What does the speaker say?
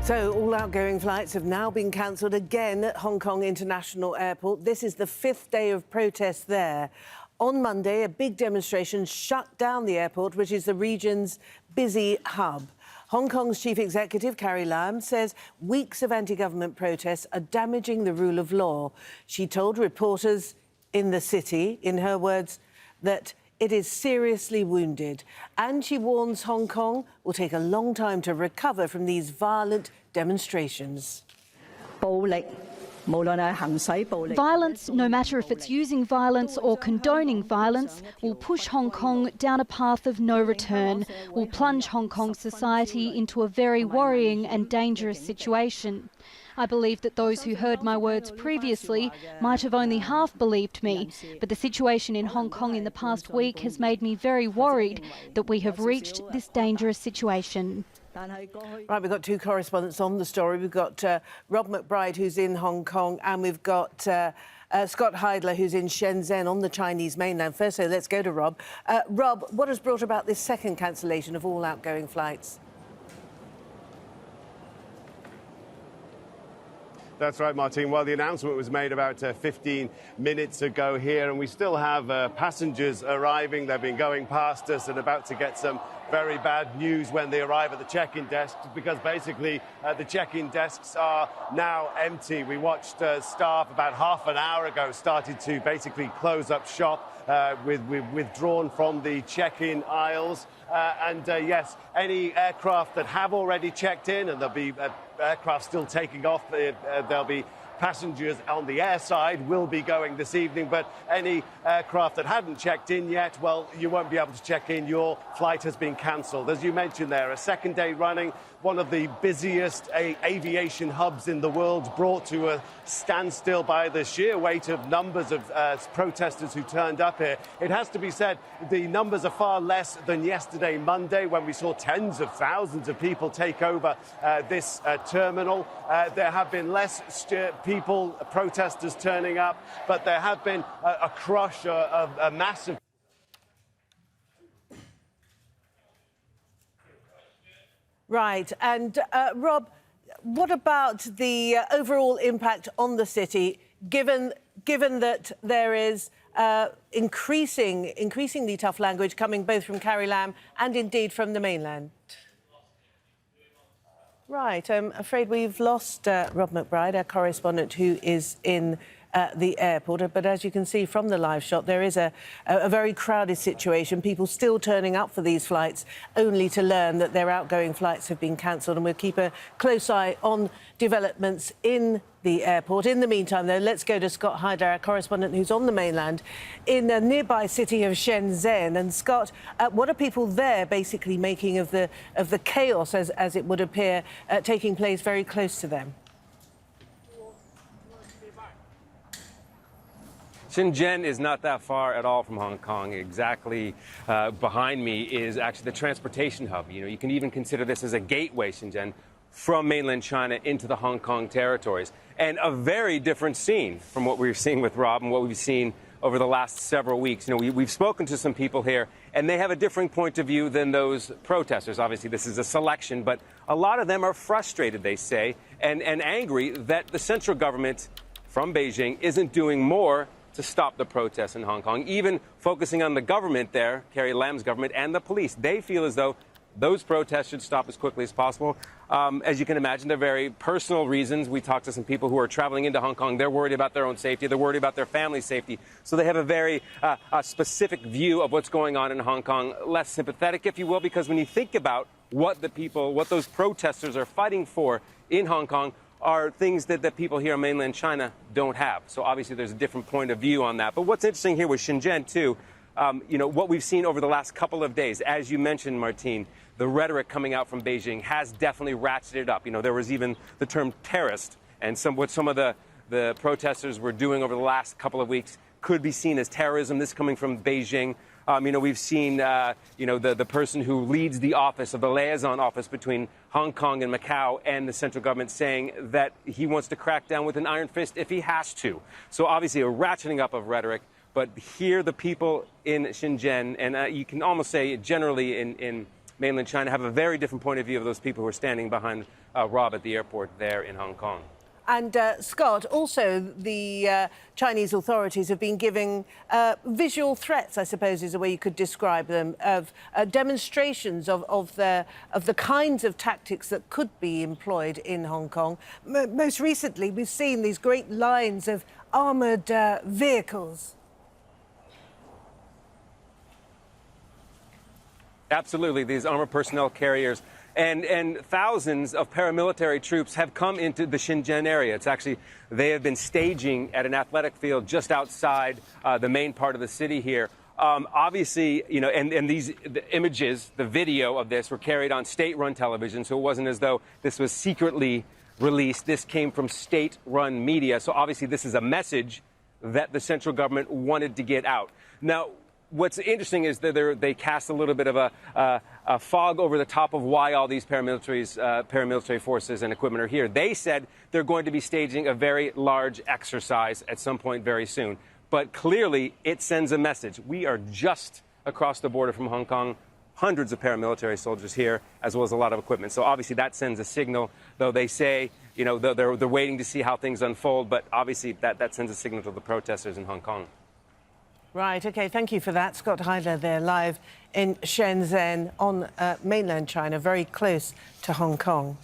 So all outgoing flights have now been cancelled again at Hong Kong International Airport. This is the fifth day of protest there. On Monday, a big demonstration shut down the airport, which is the region's busy hub. Hong Kong's chief executive, Carrie says weeks of anti-government protests are damaging the rule of law. She told reporters in the city, in her words, that it is seriously wounded. And she warns Hong Kong will take a long time to recover from these violent demonstrations. Violence, no matter if it's using violence or condoning violence, will push Hong Kong down a path of no return, will plunge Hong Kong society into a very worrying and dangerous situation. I believe that those who heard my words previously might have only half believed me, but the situation in Hong Kong in the past week has made me very worried that we have reached this dangerous situation. Right, we've got two correspondents on the story. We've got Rob McBride, who's in Hong Kong, and we've got Scott Heidler, who's in Shenzhen on the Chinese mainland. First, so let's go to Rob. Rob, what has brought about this second cancellation of all outgoing flights? That's right, Martine. Well, the announcement was made about 15 minutes ago here, and we still have passengers arriving. They've been going past us and about to get some very bad news when they arrive at the check-in desk, because basically the check-in desks are now empty. We watched staff about half an hour ago started to basically close up shop. With withdrawn from the check-in aisles. Yes, any aircraft that have already checked in, and there'll be aircraft still taking off, there'll be passengers on the air side will be going this evening, but any aircraft that hadn't checked in yet, well, you won't be able to check in. Your flight has been cancelled. As you mentioned there, a second day running, one of the busiest aviation hubs in the world brought to a standstill by the sheer weight of numbers of protesters who turned up here. It has to be said, the numbers are far less than yesterday, Monday, when we saw tens of thousands of people take over this terminal. There have been less protesters turning up, but there have been a crush, a massive... Right. And, Rob, what about the overall impact on the city, given that there is increasingly tough language coming both from Carrie and indeed from the mainland? Right. I'm afraid we've lost Rob McBride, our correspondent, who is in the airport. But as you can see from the live shot, there is a very crowded situation. People still turning up for these flights, only to learn that their outgoing flights have been cancelled. And we'll keep a close eye on developments in the airport. In the meantime, though, let's go to Scott Heidler, our correspondent who's on the mainland in the nearby city of Shenzhen. And Scott, what are people there basically making of the chaos, as it would appear, taking place very close to them? Shenzhen is not that far at all from Hong Kong. Exactly behind me is actually the transportation hub. You know, you can even consider this as a gateway, Shenzhen, from mainland China into the Hong Kong territories. And a very different scene from what we were seeing with Rob and what we've seen over the last several weeks. You know, we've spoken to some people here, and they have a different point of view than those protesters. Obviously, this is a selection, but a lot of them are frustrated, they say, and angry that the central government from Beijing isn't doing more to stop the protests in Hong Kong, even focusing on the government there, Carrie Lam's government, and the police. They feel as though those protests should stop as quickly as possible. As you can imagine, they're very personal reasons. We talked to some people who are traveling into Hong Kong. They're worried about their own safety. They're worried about their family's safety. So they have a very specific view of what's going on in Hong Kong, less sympathetic, if you will, because when you think about what those protesters are fighting for in Hong Kong, are things that people here in mainland China don't have. So obviously there's a different point of view on that. But what's interesting here with Shenzhen, too, you know, what we've seen over the last couple of days, as you mentioned, Martine, the rhetoric coming out from Beijing has definitely ratcheted up. You know, there was even the term terrorist, and what some of the protesters were doing over the last couple of weeks could be seen as terrorism. This coming from Beijing. You know, we've seen, you know, the person who leads the office of the liaison office between Hong Kong and Macau and the central government saying that he wants to crack down with an iron fist if he has to. So obviously a ratcheting up of rhetoric. But here the people in Shenzhen, and you can almost say generally in mainland China, have a very different point of view of those people who are standing behind Rob, at the airport there in Hong Kong. And Scott, also the Chinese authorities have been giving visual threats, I suppose is the way you could describe them, of demonstrations of the kinds of tactics that could be employed in Hong Kong. Most recently, we've seen these great lines of armoured vehicles. Absolutely, these armored personnel carriers. And thousands of paramilitary troops have come into the Shenzhen area. It's actually, they have been staging at an athletic field just outside the main part of the city here. Obviously, you know, and the images, the video of this were carried on state-run television, so it wasn't as though this was secretly released. This came from state-run media, so obviously this is a message that the central government wanted to get out. Now, what's interesting is that they cast a little bit of a fog over the top of why all these paramilitary forces and equipment are here. They said they're going to be staging a very large exercise at some point very soon. But clearly, it sends a message. We are just across the border from Hong Kong, hundreds of paramilitary soldiers here, as well as a lot of equipment. So obviously that sends a signal, though they say, you know, they're waiting to see how things unfold. But obviously that sends a signal to the protesters in Hong Kong. Right, OK, thank you for that. Scott Heidler there, live in Shenzhen on mainland China, very close to Hong Kong.